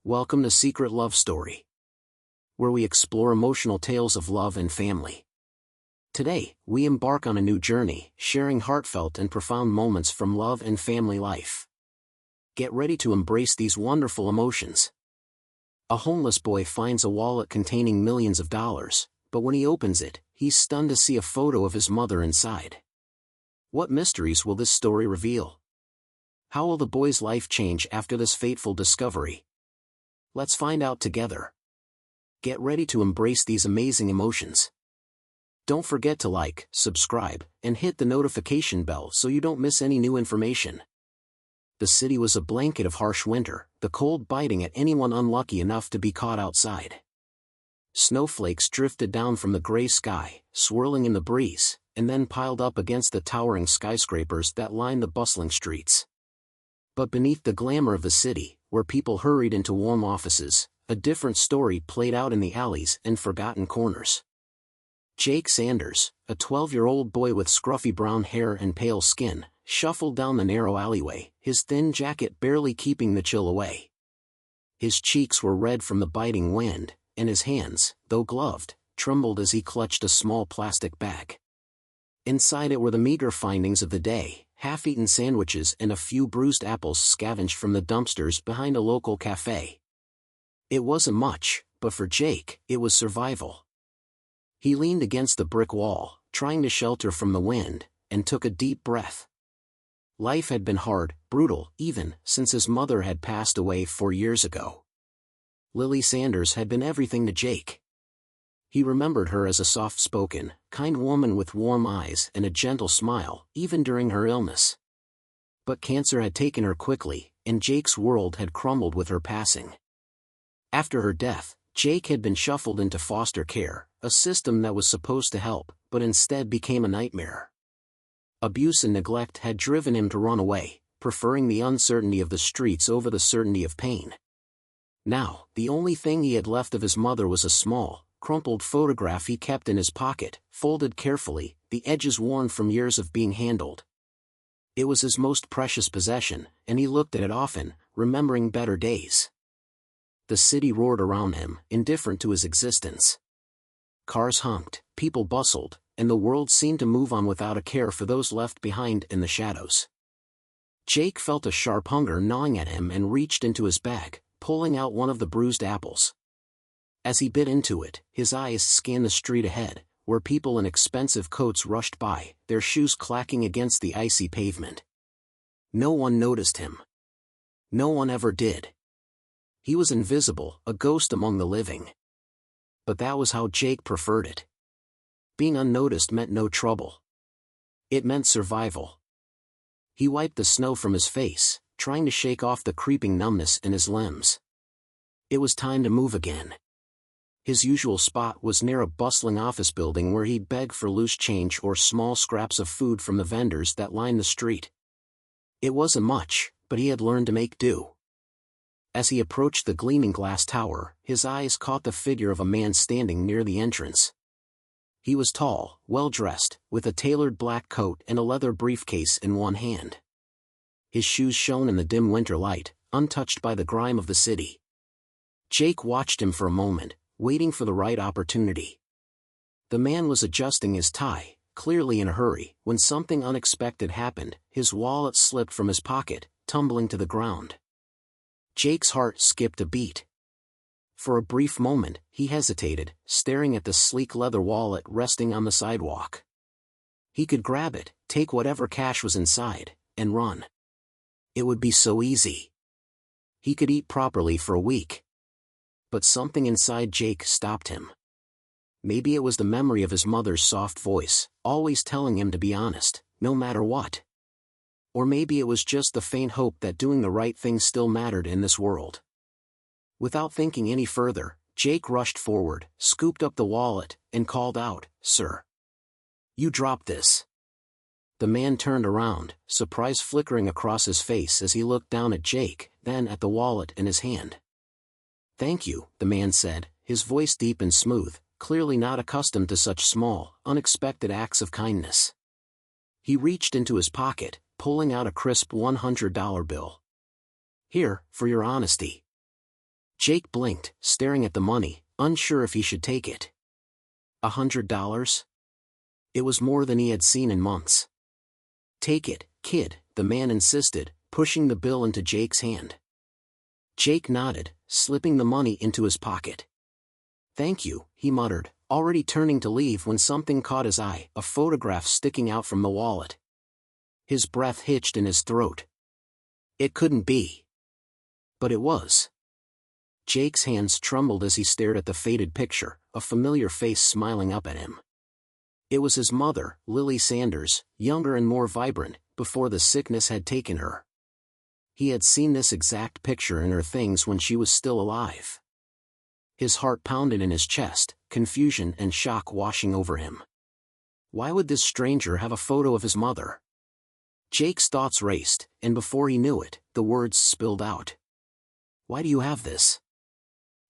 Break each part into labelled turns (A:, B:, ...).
A: Welcome to Secret Love Story, where we explore emotional tales of love and family. Today, we embark on a new journey, sharing heartfelt and profound moments from love and family life. Get ready to embrace these wonderful emotions. A homeless boy finds a wallet containing millions of dollars, but when he opens it, he's stunned to see a photo of his mother inside. What mysteries will this story reveal? How will the boy's life change after this fateful discovery? Let's find out together. Get ready to embrace these amazing emotions. Don't forget to like, subscribe, and hit the notification bell so you don't miss any new information. The city was a blanket of harsh winter, the cold biting at anyone unlucky enough to be caught outside. Snowflakes drifted down from the gray sky, swirling in the breeze, and then piled up against the towering skyscrapers that lined the bustling streets. But beneath the glamour of the city, where people hurried into warm offices, a different story played out in the alleys and forgotten corners. Jake Sanders, a 12-year-old boy with scruffy brown hair and pale skin, shuffled down the narrow alleyway, his thin jacket barely keeping the chill away. His cheeks were red from the biting wind, and his hands, though gloved, trembled as he clutched a small plastic bag. Inside it were the meager findings of the day, half-eaten sandwiches and a few bruised apples scavenged from the dumpsters behind a local cafe. It wasn't much, but for Jake, it was survival. He leaned against the brick wall, trying to shelter from the wind, and took a deep breath. Life had been hard, brutal, even since his mother had passed away 4 years ago. Lily Sanders had been everything to Jake. He remembered her as a soft-spoken, kind woman with warm eyes and a gentle smile, even during her illness. But cancer had taken her quickly, and Jake's world had crumbled with her passing. After her death, Jake had been shuffled into foster care, a system that was supposed to help, but instead became a nightmare. Abuse and neglect had driven him to run away, preferring the uncertainty of the streets over the certainty of pain. Now, the only thing he had left of his mother was a small, crumpled photograph he kept in his pocket, folded carefully, the edges worn from years of being handled. It was his most precious possession, and he looked at it often, remembering better days. The city roared around him, indifferent to his existence. Cars honked, people bustled, and the world seemed to move on without a care for those left behind in the shadows. Jake felt a sharp hunger gnawing at him and reached into his bag, pulling out one of the bruised apples. As he bit into it, his eyes scanned the street ahead, where people in expensive coats rushed by, their shoes clacking against the icy pavement. No one noticed him. No one ever did. He was invisible, a ghost among the living. But that was how Jake preferred it. Being unnoticed meant no trouble. It meant survival. He wiped the snow from his face, trying to shake off the creeping numbness in his limbs. It was time to move again. His usual spot was near a bustling office building where he'd beg for loose change or small scraps of food from the vendors that lined the street. It wasn't much, but he had learned to make do. As he approached the gleaming glass tower, his eyes caught the figure of a man standing near the entrance. He was tall, well-dressed, with a tailored black coat and a leather briefcase in one hand. His shoes shone in the dim winter light, untouched by the grime of the city. Jake watched him for a moment, waiting for the right opportunity. The man was adjusting his tie, clearly in a hurry, when something unexpected happened. His wallet slipped from his pocket, tumbling to the ground. Jake's heart skipped a beat. For a brief moment, he hesitated, staring at the sleek leather wallet resting on the sidewalk. He could grab it, take whatever cash was inside, and run. It would be so easy. He could eat properly for a week. But something inside Jake stopped him. Maybe it was the memory of his mother's soft voice, always telling him to be honest, no matter what. Or maybe it was just the faint hope that doing the right thing still mattered in this world. Without thinking any further, Jake rushed forward, scooped up the wallet, and called out, "Sir, you dropped this." The man turned around, surprise flickering across his face as he looked down at Jake, then at the wallet in his hand. "Thank you," the man said, his voice deep and smooth, clearly not accustomed to such small, unexpected acts of kindness. He reached into his pocket, pulling out a crisp $100 bill. "Here, for your honesty." Jake blinked, staring at the money, unsure if he should take it. $100? It was more than he had seen in months. Take it, kid, the man insisted, pushing the bill into Jake's hand. Jake nodded, slipping the money into his pocket. Thank you, he muttered, already turning to leave when something caught his eye, a photograph sticking out from the wallet. His breath hitched in his throat. It couldn't be. But it was. Jake's hands trembled as he stared at the faded picture, a familiar face smiling up at him. It was his mother, Lily Sanders, younger and more vibrant, before the sickness had taken her. He had seen this exact picture in her things when she was still alive. His heart pounded in his chest, confusion and shock washing over him. Why would this stranger have a photo of his mother? Jake's thoughts raced, and before he knew it, the words spilled out. Why do you have this?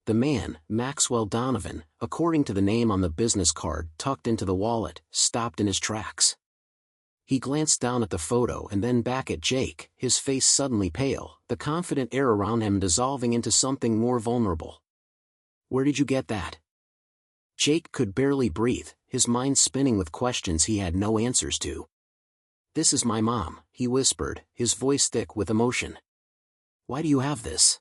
A: The man, Maxwell Donovan, according to the name on the business card tucked into the wallet, stopped in his tracks. He glanced down at the photo and then back at Jake, his face suddenly pale, the confident air around him dissolving into something more vulnerable. Where did you get that? Jake could barely breathe, his mind spinning with questions he had no answers to. This is my mom, he whispered, his voice thick with emotion. Why do you have this?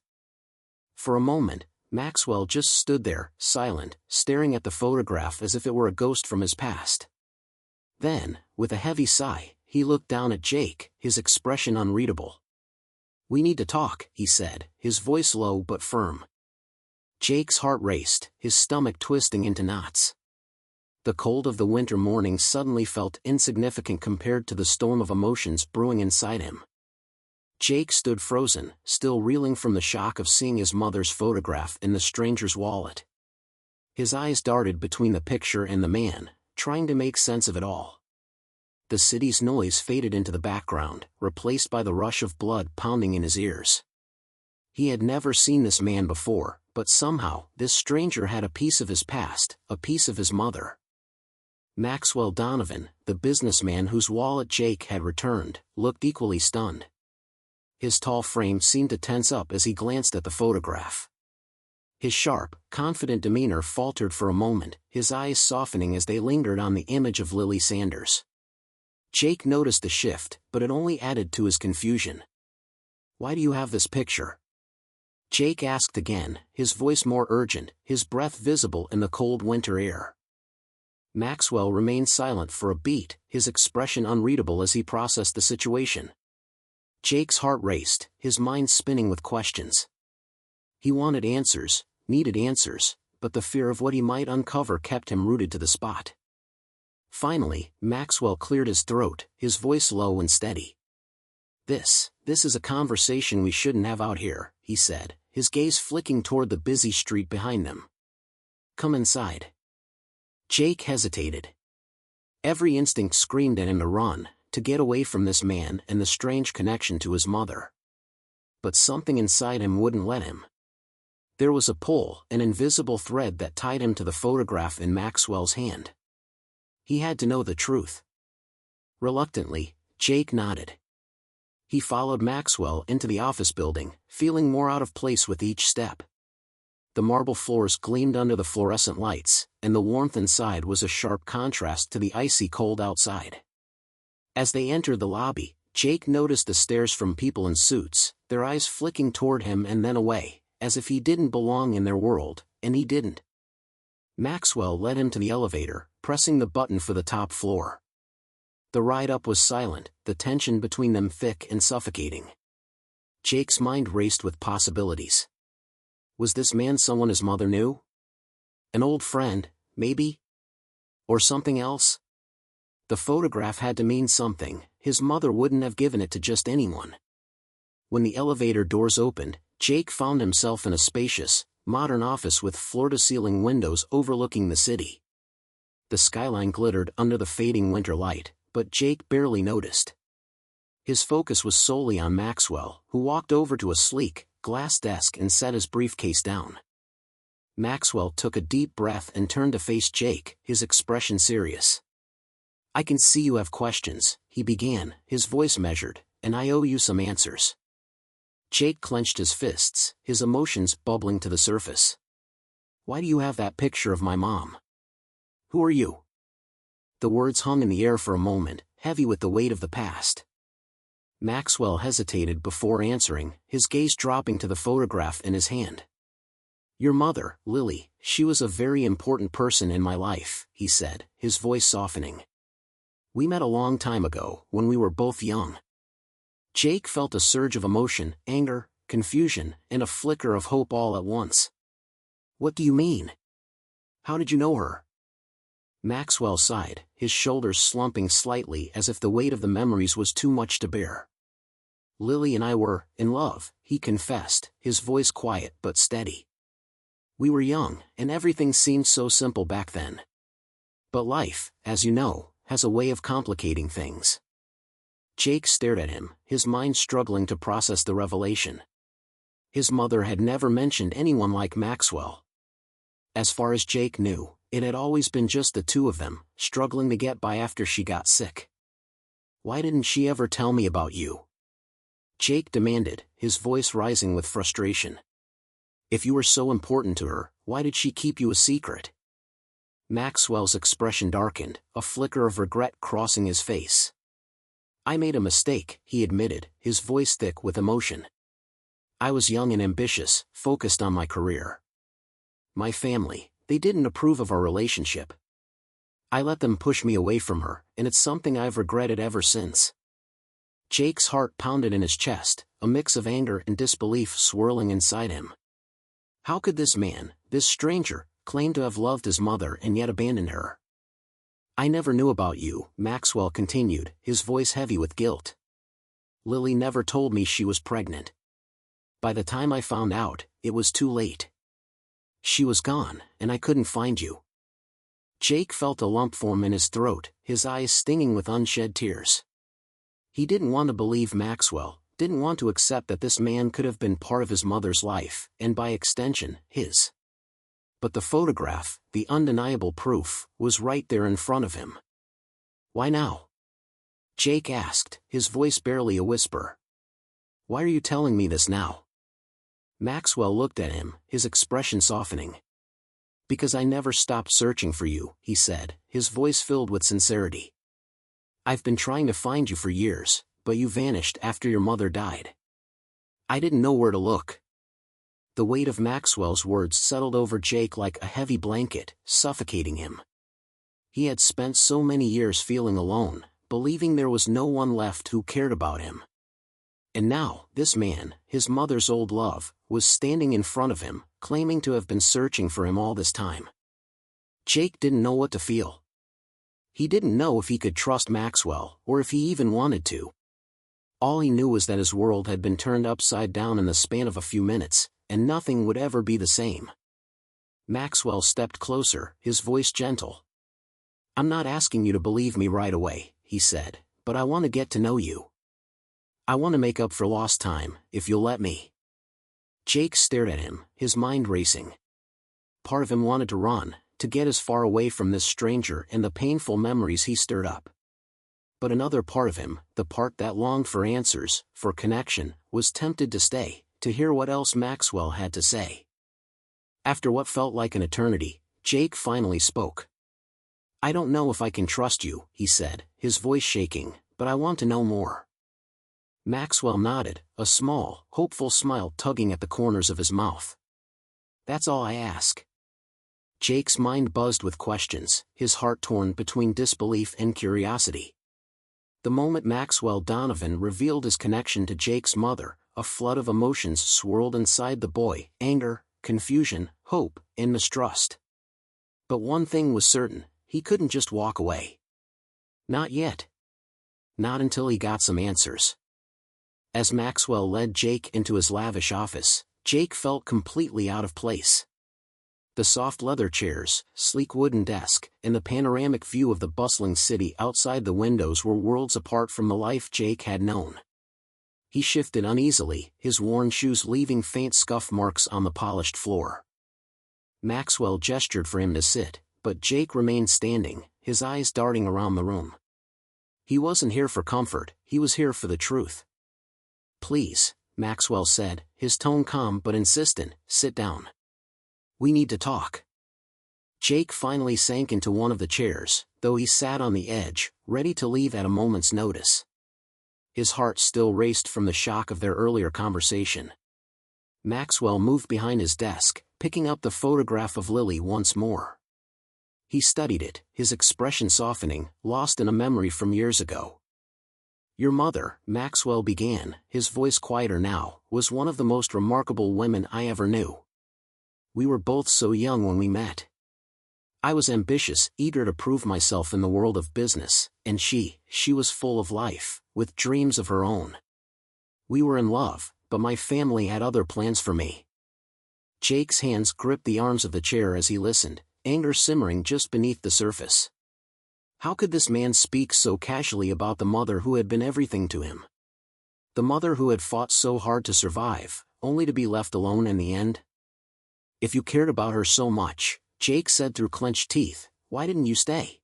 A: For a moment, Maxwell just stood there, silent, staring at the photograph as if it were a ghost from his past. Then, with a heavy sigh, he looked down at Jake, his expression unreadable. We need to talk, he said, his voice low but firm. Jake's heart raced, his stomach twisting into knots. The cold of the winter morning suddenly felt insignificant compared to the storm of emotions brewing inside him. Jake stood frozen, still reeling from the shock of seeing his mother's photograph in the stranger's wallet. His eyes darted between the picture and the man, trying to make sense of it all. The city's noise faded into the background, replaced by the rush of blood pounding in his ears. He had never seen this man before, but somehow, this stranger had a piece of his past, a piece of his mother. Maxwell Donovan, the businessman whose wallet Jake had returned, looked equally stunned. His tall frame seemed to tense up as he glanced at the photograph. His sharp, confident demeanor faltered for a moment, his eyes softening as they lingered on the image of Lily Sanders. Jake noticed the shift, but it only added to his confusion. Why do you have this picture? Jake asked again, his voice more urgent, his breath visible in the cold winter air. Maxwell remained silent for a beat, his expression unreadable as he processed the situation. Jake's heart raced, his mind spinning with questions. He wanted answers, needed answers, but the fear of what he might uncover kept him rooted to the spot. Finally, Maxwell cleared his throat, his voice low and steady. This is a conversation we shouldn't have out here, he said, his gaze flicking toward the busy street behind them. Come inside. Jake hesitated. Every instinct screamed at him to run, to get away from this man and the strange connection to his mother. But something inside him wouldn't let him. There was a pull, an invisible thread that tied him to the photograph in Maxwell's hand. He had to know the truth. Reluctantly, Jake nodded. He followed Maxwell into the office building, feeling more out of place with each step. The marble floors gleamed under the fluorescent lights, and the warmth inside was a sharp contrast to the icy cold outside. As they entered the lobby, Jake noticed the stares from people in suits, their eyes flicking toward him and then away, as if he didn't belong in their world, and he didn't. Maxwell led him to the elevator, pressing the button for the top floor. The ride up was silent, the tension between them thick and suffocating. Jake's mind raced with possibilities. Was this man someone his mother knew? An old friend, maybe? Or something else? The photograph had to mean something, his mother wouldn't have given it to just anyone. When the elevator doors opened, Jake found himself in a spacious, modern office with floor-to-ceiling windows overlooking the city. The skyline glittered under the fading winter light, but Jake barely noticed. His focus was solely on Maxwell, who walked over to a sleek, glass desk and set his briefcase down. Maxwell took a deep breath and turned to face Jake, his expression serious. I can see you have questions, he began, his voice measured, and I owe you some answers. Jake clenched his fists, his emotions bubbling to the surface. Why do you have that picture of my mom? Who are you? The words hung in the air for a moment, heavy with the weight of the past. Maxwell hesitated before answering, his gaze dropping to the photograph in his hand. Your mother, Lily, she was a very important person in my life, he said, his voice softening. We met a long time ago, when we were both young. Jake felt a surge of emotion, anger, confusion, and a flicker of hope all at once. What do you mean? How did you know her? Maxwell sighed, his shoulders slumping slightly as if the weight of the memories was too much to bear. Lily and I were in love, he confessed, his voice quiet but steady. We were young, and everything seemed so simple back then. But life, as you know, has a way of complicating things. Jake stared at him, his mind struggling to process the revelation. His mother had never mentioned anyone like Maxwell. As far as Jake knew, it had always been just the two of them, struggling to get by after she got sick. Why didn't she ever tell me about you? Jake demanded, his voice rising with frustration. If you were so important to her, why did she keep you a secret? Maxwell's expression darkened, a flicker of regret crossing his face. I made a mistake, he admitted, his voice thick with emotion. I was young and ambitious, focused on my career. My family, they didn't approve of our relationship. I let them push me away from her, and it's something I've regretted ever since. Jake's heart pounded in his chest, a mix of anger and disbelief swirling inside him. How could this man, this stranger, claim to have loved his mother and yet abandoned her? I never knew about you, Maxwell continued, his voice heavy with guilt. Lily never told me she was pregnant. By the time I found out, it was too late. She was gone, and I couldn't find you. Jake felt a lump form in his throat, his eyes stinging with unshed tears. He didn't want to believe Maxwell, didn't want to accept that this man could have been part of his mother's life, and by extension, his. But the photograph, the undeniable proof, was right there in front of him. Why now? Jake asked, his voice barely a whisper. Why are you telling me this now? Maxwell looked at him, his expression softening. Because I never stopped searching for you, he said, his voice filled with sincerity. I've been trying to find you for years, but you vanished after your mother died. I didn't know where to look. The weight of Maxwell's words settled over Jake like a heavy blanket, suffocating him. He had spent so many years feeling alone, believing there was no one left who cared about him. And now, this man, his mother's old love, was standing in front of him, claiming to have been searching for him all this time. Jake didn't know what to feel. He didn't know if he could trust Maxwell, or if he even wanted to. All he knew was that his world had been turned upside down in the span of a few minutes, and nothing would ever be the same. Maxwell stepped closer, his voice gentle. I'm not asking you to believe me right away, he said, but I want to get to know you. I want to make up for lost time, if you'll let me. Jake stared at him, his mind racing. Part of him wanted to run, to get as far away from this stranger and the painful memories he stirred up. But another part of him, the part that longed for answers, for connection, was tempted to stay, to hear what else Maxwell had to say. After what felt like an eternity, Jake finally spoke. I don't know if I can trust you, he said, his voice shaking, but I want to know more. Maxwell nodded, a small, hopeful smile tugging at the corners of his mouth. That's all I ask. Jake's mind buzzed with questions, his heart torn between disbelief and curiosity. The moment Maxwell Donovan revealed his connection to Jake's mother, a flood of emotions swirled inside the boy, anger, confusion, hope, and mistrust. But one thing was certain, he couldn't just walk away. Not yet. Not until he got some answers. As Maxwell led Jake into his lavish office, Jake felt completely out of place. The soft leather chairs, sleek wooden desk, and the panoramic view of the bustling city outside the windows were worlds apart from the life Jake had known. He shifted uneasily, his worn shoes leaving faint scuff marks on the polished floor. Maxwell gestured for him to sit, but Jake remained standing, his eyes darting around the room. He wasn't here for comfort, he was here for the truth. Please, Maxwell said, his tone calm but insistent. Sit down. We need to talk. Jake finally sank into one of the chairs, though he sat on the edge, ready to leave at a moment's notice. His heart still raced from the shock of their earlier conversation. Maxwell moved behind his desk, picking up the photograph of Lily once more. He studied it, his expression softening, lost in a memory from years ago. Your mother, Maxwell began, his voice quieter now, was one of the most remarkable women I ever knew. We were both so young when we met. I was ambitious, eager to prove myself in the world of business, and she was full of life, with dreams of her own. We were in love, but my family had other plans for me. Jake's hands gripped the arms of the chair as he listened, anger simmering just beneath the surface. How could this man speak so casually about the mother who had been everything to him? The mother who had fought so hard to survive, only to be left alone in the end? If you cared about her so much, Jake said through clenched teeth, why didn't you stay?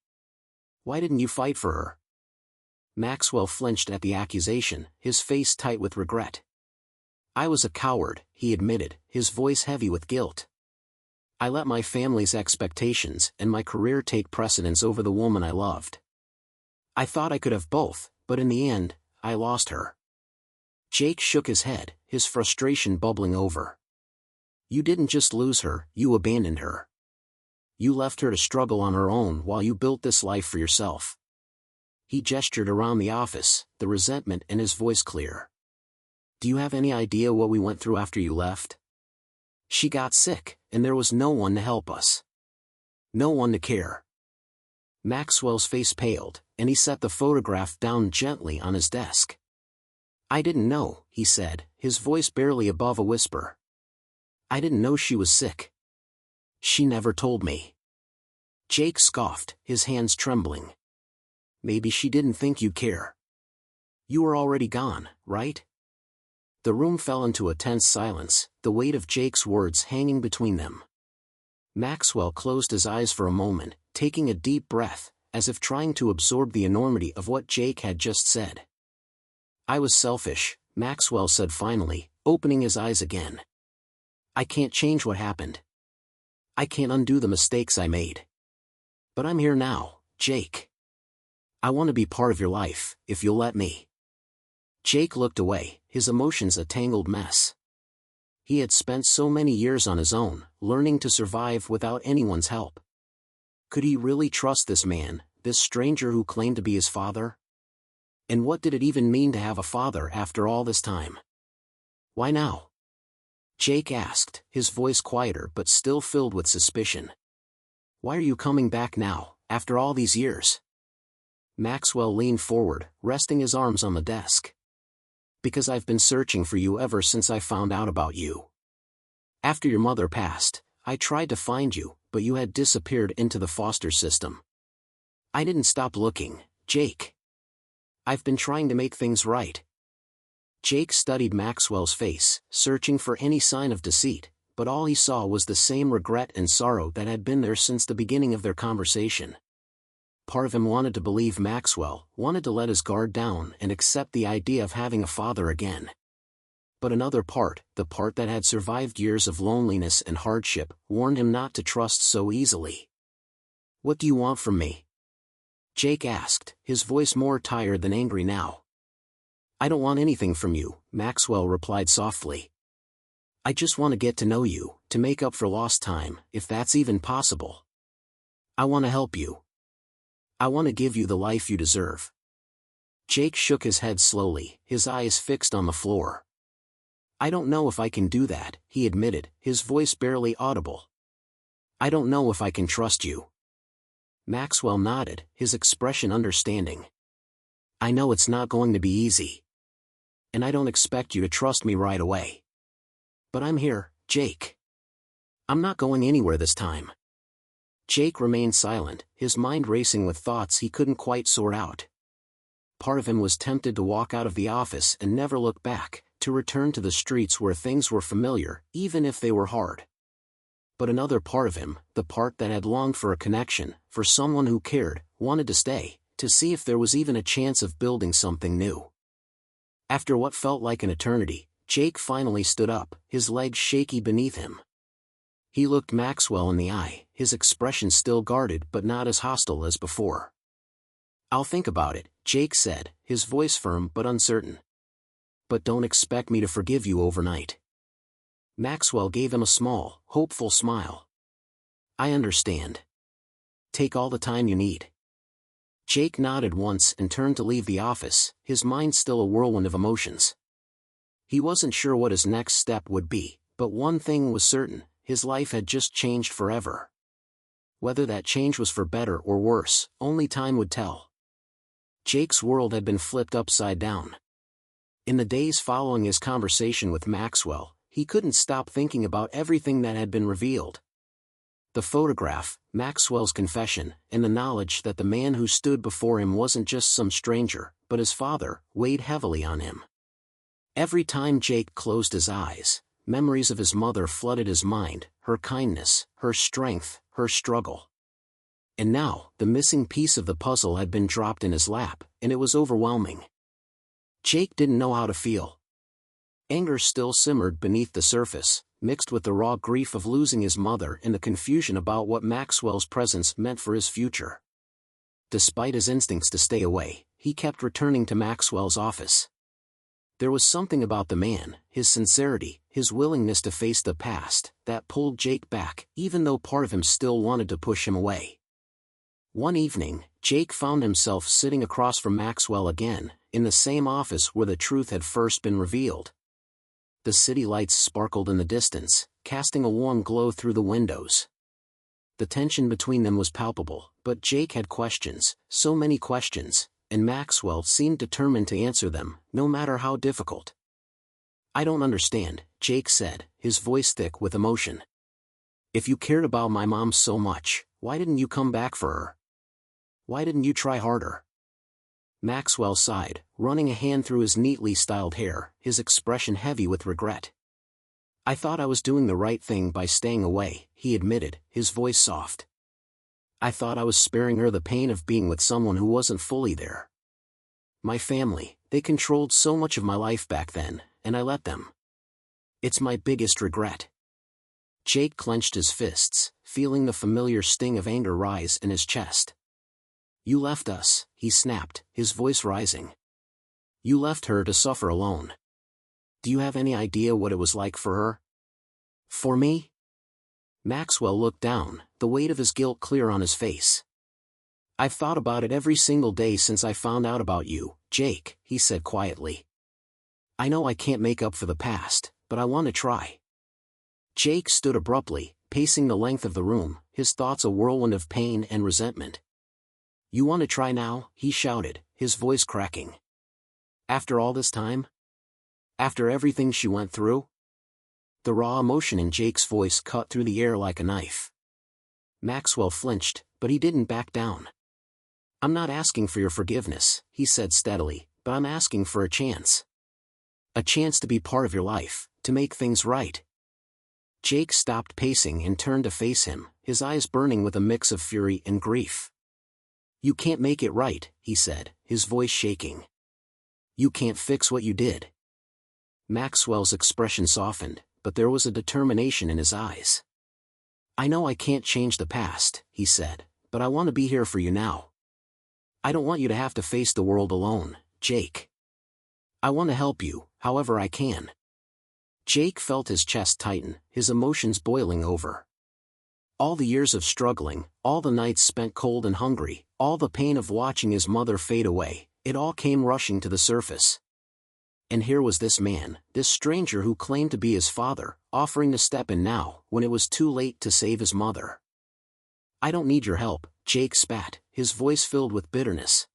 A: Why didn't you fight for her? Maxwell flinched at the accusation, his face tight with regret. I was a coward, he admitted, his voice heavy with guilt. I let my family's expectations and my career take precedence over the woman I loved. I thought I could have both, but in the end, I lost her. Jake shook his head, his frustration bubbling over. You didn't just lose her, you abandoned her. You left her to struggle on her own while you built this life for yourself. He gestured around the office, the resentment in his voice clear. Do you have any idea what we went through after you left? She got sick, and there was no one to help us. No one to care. Maxwell's face paled, and he set the photograph down gently on his desk. I didn't know, he said, his voice barely above a whisper. I didn't know she was sick. She never told me. Jake scoffed, his hands trembling. Maybe she didn't think you'd care. You were already gone, right? The room fell into a tense silence, the weight of Jake's words hanging between them. Maxwell closed his eyes for a moment, taking a deep breath, as if trying to absorb the enormity of what Jake had just said. I was selfish, Maxwell said finally, opening his eyes again. I can't change what happened. I can't undo the mistakes I made. But I'm here now, Jake. I want to be part of your life, if you'll let me. Jake looked away, his emotions a tangled mess. He had spent so many years on his own, learning to survive without anyone's help. Could he really trust this man, this stranger who claimed to be his father? And what did it even mean to have a father after all this time? Why now? Jake asked, his voice quieter but still filled with suspicion. Why are you coming back now, after all these years? Maxwell leaned forward, resting his arms on the desk. Because I've been searching for you ever since I found out about you. After your mother passed, I tried to find you, but you had disappeared into the foster system. I didn't stop looking, Jake. I've been trying to make things right. Jake studied Maxwell's face, searching for any sign of deceit, but all he saw was the same regret and sorrow that had been there since the beginning of their conversation. Part of him wanted to believe Maxwell, wanted to let his guard down and accept the idea of having a father again. But another part, the part that had survived years of loneliness and hardship, warned him not to trust so easily. What do you want from me? Jake asked, his voice more tired than angry now. I don't want anything from you, Maxwell replied softly. I just want to get to know you, to make up for lost time, if that's even possible. I want to help you. I want to give you the life you deserve. Jake shook his head slowly, his eyes fixed on the floor. I don't know if I can do that, he admitted, his voice barely audible. I don't know if I can trust you. Maxwell nodded, his expression understanding. I know it's not going to be easy. And I don't expect you to trust me right away. But I'm here, Jake. I'm not going anywhere this time. Jake remained silent, his mind racing with thoughts he couldn't quite sort out. Part of him was tempted to walk out of the office and never look back, to return to the streets where things were familiar, even if they were hard. But another part of him, the part that had longed for a connection, for someone who cared, wanted to stay, to see if there was even a chance of building something new. After what felt like an eternity, Jake finally stood up, his legs shaky beneath him. He looked Maxwell in the eye, his expression still guarded but not as hostile as before. "I'll think about it," Jake said, his voice firm but uncertain. "But don't expect me to forgive you overnight." Maxwell gave him a small, hopeful smile. "I understand. Take all the time you need." Jake nodded once and turned to leave the office, his mind still a whirlwind of emotions. He wasn't sure what his next step would be, but one thing was certain: his life had just changed forever. Whether that change was for better or worse, only time would tell. Jake's world had been flipped upside down. In the days following his conversation with Maxwell, he couldn't stop thinking about everything that had been revealed. The photograph, Maxwell's confession, and the knowledge that the man who stood before him wasn't just some stranger, but his father, weighed heavily on him. Every time Jake closed his eyes, memories of his mother flooded his mind, her kindness, her strength, her struggle. And now, the missing piece of the puzzle had been dropped in his lap, and it was overwhelming. Jake didn't know how to feel. Anger still simmered beneath the surface, mixed with the raw grief of losing his mother and the confusion about what Maxwell's presence meant for his future. Despite his instincts to stay away, he kept returning to Maxwell's office. There was something about the man, his sincerity, his willingness to face the past, that pulled Jake back, even though part of him still wanted to push him away. One evening, Jake found himself sitting across from Maxwell again, in the same office where the truth had first been revealed. The city lights sparkled in the distance, casting a warm glow through the windows. The tension between them was palpable, but Jake had questions, so many questions, and Maxwell seemed determined to answer them, no matter how difficult. "I don't understand," Jake said, his voice thick with emotion. "If you cared about my mom so much, why didn't you come back for her? Why didn't you try harder?" Maxwell sighed, running a hand through his neatly styled hair, his expression heavy with regret. "I thought I was doing the right thing by staying away," he admitted, his voice soft. "I thought I was sparing her the pain of being with someone who wasn't fully there. My family, they controlled so much of my life back then, and I let them. It's my biggest regret." Jake clenched his fists, feeling the familiar sting of anger rise in his chest. "You left us," he snapped, his voice rising. "You left her to suffer alone. Do you have any idea what it was like for her? For me?" Maxwell looked down, the weight of his guilt clear on his face. "I've thought about it every single day since I found out about you, Jake," he said quietly. "I know I can't make up for the past, but I want to try." Jake stood abruptly, pacing the length of the room, his thoughts a whirlwind of pain and resentment. "You want to try now?" he shouted, his voice cracking. "After all this time? After everything she went through?" The raw emotion in Jake's voice cut through the air like a knife. Maxwell flinched, but he didn't back down. "I'm not asking for your forgiveness," he said steadily, "but I'm asking for a chance. A chance to be part of your life, to make things right." Jake stopped pacing and turned to face him, his eyes burning with a mix of fury and grief. "You can't make it right," he said, his voice shaking. "You can't fix what you did." Maxwell's expression softened, but there was a determination in his eyes. "I know I can't change the past," he said, "but I want to be here for you now. I don't want you to have to face the world alone, Jake. I want to help you, however I can." Jake felt his chest tighten, his emotions boiling over. All the years of struggling, all the nights spent cold and hungry, all the pain of watching his mother fade away, it all came rushing to the surface. And here was this man, this stranger who claimed to be his father, offering to step in now, when it was too late to save his mother. "I don't need your help," Jake spat, his voice filled with bitterness.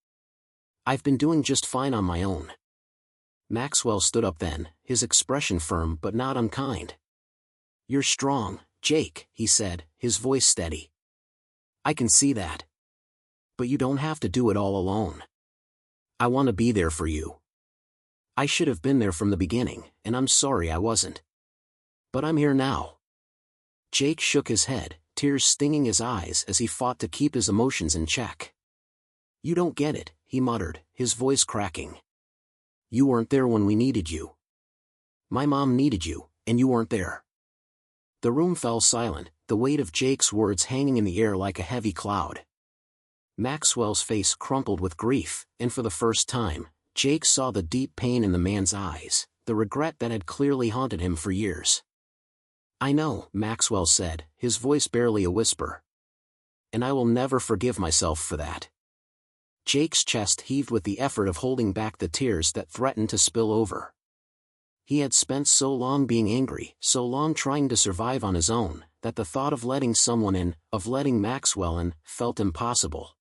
A: "I've been doing just fine on my own." Maxwell stood up then, his expression firm but not unkind. "You're strong, Jake," he said, his voice steady. "I can see that. But you don't have to do it all alone. I want to be there for you. I should have been there from the beginning, and I'm sorry I wasn't. But I'm here now." Jake shook his head, tears stinging his eyes as he fought to keep his emotions in check. "You don't get it," he muttered, his voice cracking. "You weren't there when we needed you. My mom needed you, and you weren't there." The room fell silent, the weight of Jake's words hanging in the air like a heavy cloud. Maxwell's face crumpled with grief, and for the first time, Jake saw the deep pain in the man's eyes, the regret that had clearly haunted him for years. "I know," Maxwell said, his voice barely a whisper. "And I will never forgive myself for that." Jake's chest heaved with the effort of holding back the tears that threatened to spill over. He had spent so long being angry, so long trying to survive on his own, that the thought of letting someone in, of letting Maxwell in, felt impossible.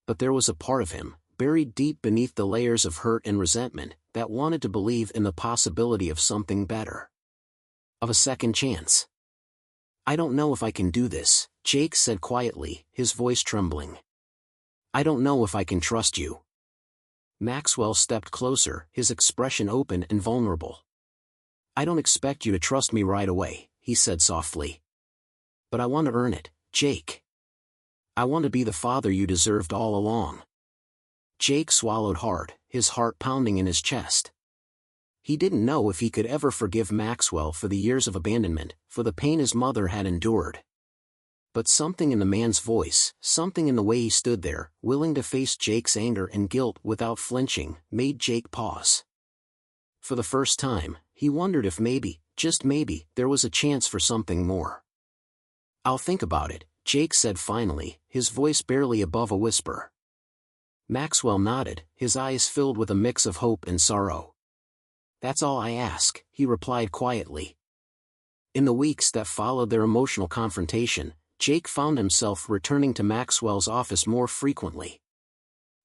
A: But there was a part of him, buried deep beneath the layers of hurt and resentment, that wanted to believe in the possibility of something better. Of a second chance. "I don't know if I can do this," Jake said quietly, his voice trembling. "I don't know if I can trust you." Maxwell stepped closer, his expression open and vulnerable. "I don't expect you to trust me right away," he said softly. "But I want to earn it, Jake. I want to be the father you deserved all along." Jake swallowed hard, his heart pounding in his chest. He didn't know if he could ever forgive Maxwell for the years of abandonment, for the pain his mother had endured. But something in the man's voice, something in the way he stood there, willing to face Jake's anger and guilt without flinching, made Jake pause. For the first time, he wondered if maybe, just maybe, there was a chance for something more. "I'll think about it," Jake said finally, his voice barely above a whisper. Maxwell nodded, his eyes filled with a mix of hope and sorrow. "That's all I ask," he replied quietly. In the weeks that followed their emotional confrontation, Jake found himself returning to Maxwell's office more frequently.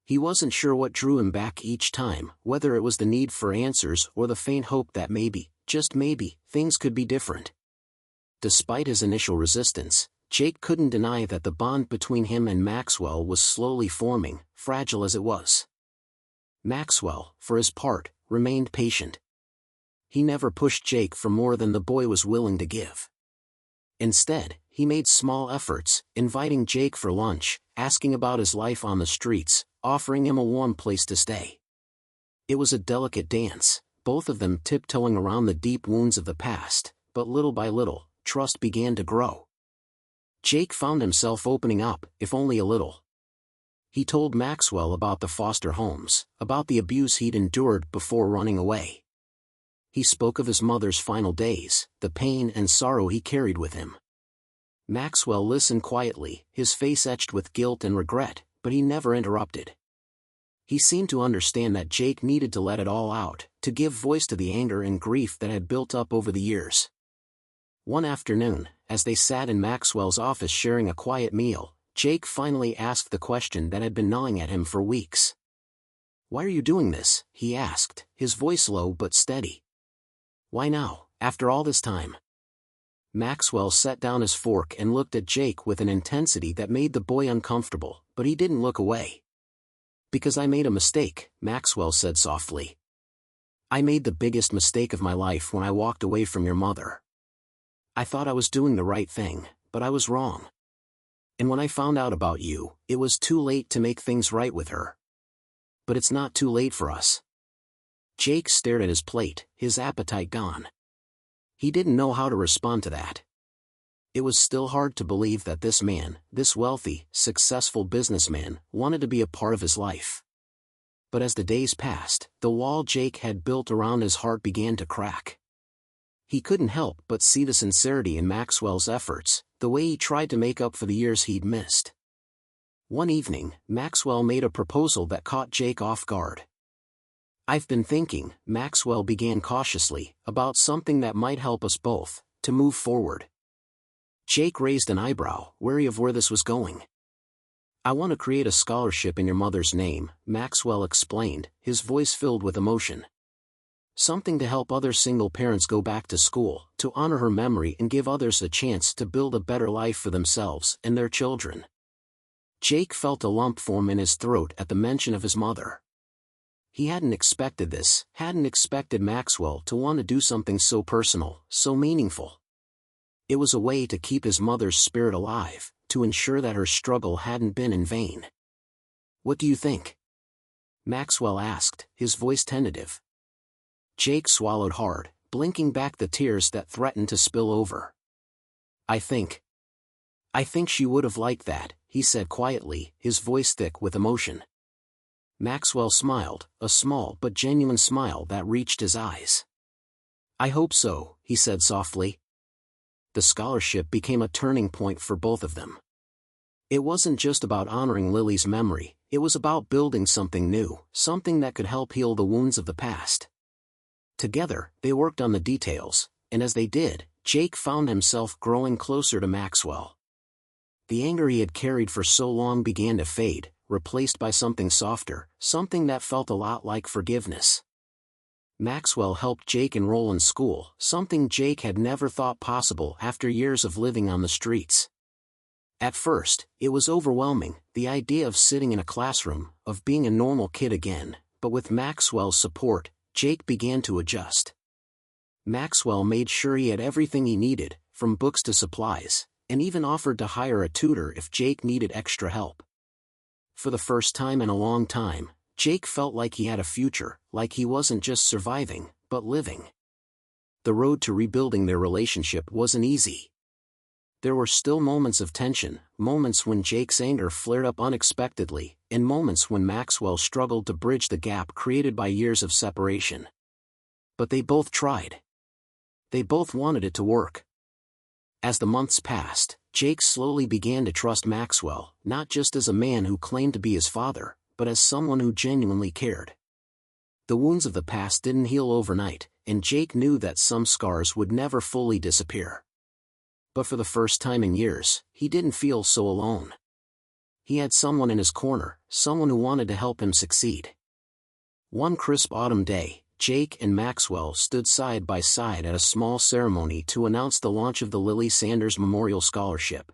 A: He wasn't sure what drew him back each time, whether it was the need for answers or the faint hope that maybe, just maybe, things could be different. Despite his initial resistance, Jake couldn't deny that the bond between him and Maxwell was slowly forming, fragile as it was. Maxwell, for his part, remained patient. He never pushed Jake for more than the boy was willing to give. Instead, he made small efforts, inviting Jake for lunch, asking about his life on the streets, offering him a warm place to stay. It was a delicate dance, both of them tiptoeing around the deep wounds of the past, but little by little, trust began to grow. Jake found himself opening up, if only a little. He told Maxwell about the foster homes, about the abuse he'd endured before running away. He spoke of his mother's final days, the pain and sorrow he carried with him. Maxwell listened quietly, his face etched with guilt and regret, but he never interrupted. He seemed to understand that Jake needed to let it all out, to give voice to the anger and grief that had built up over the years. One afternoon, as they sat in Maxwell's office sharing a quiet meal, Jake finally asked the question that had been gnawing at him for weeks. "Why are you doing this?" he asked, his voice low but steady. "Why now, after all this time?" Maxwell set down his fork and looked at Jake with an intensity that made the boy uncomfortable, but he didn't look away. "Because I made a mistake," Maxwell said softly. "I made the biggest mistake of my life when I walked away from your mother. I thought I was doing the right thing, but I was wrong. And when I found out about you, it was too late to make things right with her. But it's not too late for us." Jake stared at his plate, his appetite gone. He didn't know how to respond to that. It was still hard to believe that this man, this wealthy, successful businessman, wanted to be a part of his life. But as the days passed, the wall Jake had built around his heart began to crack. He couldn't help but see the sincerity in Maxwell's efforts, the way he tried to make up for the years he'd missed. One evening, Maxwell made a proposal that caught Jake off guard. "I've been thinking," Maxwell began cautiously, "about something that might help us both, to move forward." Jake raised an eyebrow, wary of where this was going. "I want to create a scholarship in your mother's name," Maxwell explained, his voice filled with emotion. "Something to help other single parents go back to school, to honor her memory and give others a chance to build a better life for themselves and their children." Jake felt a lump form in his throat at the mention of his mother. He hadn't expected this, hadn't expected Maxwell to want to do something so personal, so meaningful. It was a way to keep his mother's spirit alive, to ensure that her struggle hadn't been in vain. "What do you think?" Maxwell asked, his voice tentative. Jake swallowed hard, blinking back the tears that threatened to spill over. I think she would have liked that," he said quietly, his voice thick with emotion. Maxwell smiled, a small but genuine smile that reached his eyes. "I hope so," he said softly. The scholarship became a turning point for both of them. It wasn't just about honoring Lily's memory, it was about building something new, something that could help heal the wounds of the past. Together, they worked on the details, and as they did, Jake found himself growing closer to Maxwell. The anger he had carried for so long began to fade, replaced by something softer, something that felt a lot like forgiveness. Maxwell helped Jake enroll in school, something Jake had never thought possible after years of living on the streets. At first, it was overwhelming, the idea of sitting in a classroom, of being a normal kid again, but with Maxwell's support, Jake began to adjust. Maxwell made sure he had everything he needed, from books to supplies, and even offered to hire a tutor if Jake needed extra help. For the first time in a long time, Jake felt like he had a future, like he wasn't just surviving, but living. The road to rebuilding their relationship wasn't easy. There were still moments of tension, moments when Jake's anger flared up unexpectedly, and moments when Maxwell struggled to bridge the gap created by years of separation. But they both tried. They both wanted it to work. As the months passed, Jake slowly began to trust Maxwell, not just as a man who claimed to be his father, but as someone who genuinely cared. The wounds of the past didn't heal overnight, and Jake knew that some scars would never fully disappear. But for the first time in years, he didn't feel so alone. He had someone in his corner, someone who wanted to help him succeed. One crisp autumn day, Jake and Maxwell stood side by side at a small ceremony to announce the launch of the Lily Sanders Memorial Scholarship.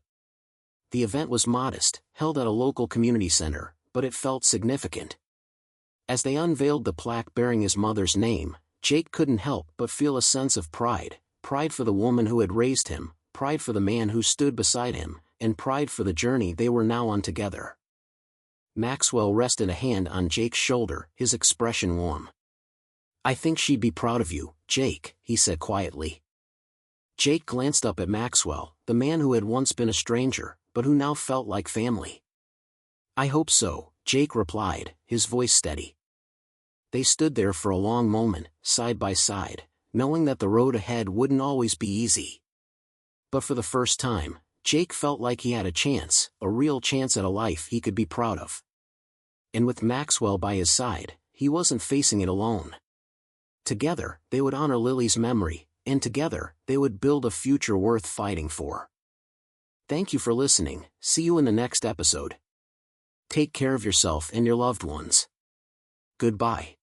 A: The event was modest, held at a local community center, but it felt significant. As they unveiled the plaque bearing his mother's name, Jake couldn't help but feel a sense of pride, pride for the woman who had raised him, pride for the man who stood beside him, and pride for the journey they were now on together. Maxwell rested a hand on Jake's shoulder, his expression warm. "I think she'd be proud of you, Jake," he said quietly. Jake glanced up at Maxwell, the man who had once been a stranger, but who now felt like family. "I hope so," Jake replied, his voice steady. They stood there for a long moment, side by side, knowing that the road ahead wouldn't always be easy. But for the first time, Jake felt like he had a chance, a real chance at a life he could be proud of. And with Maxwell by his side, he wasn't facing it alone. Together, they would honor Lily's memory, and together, they would build a future worth fighting for. Thank you for listening. See you in the next episode. Take care of yourself and your loved ones. Goodbye.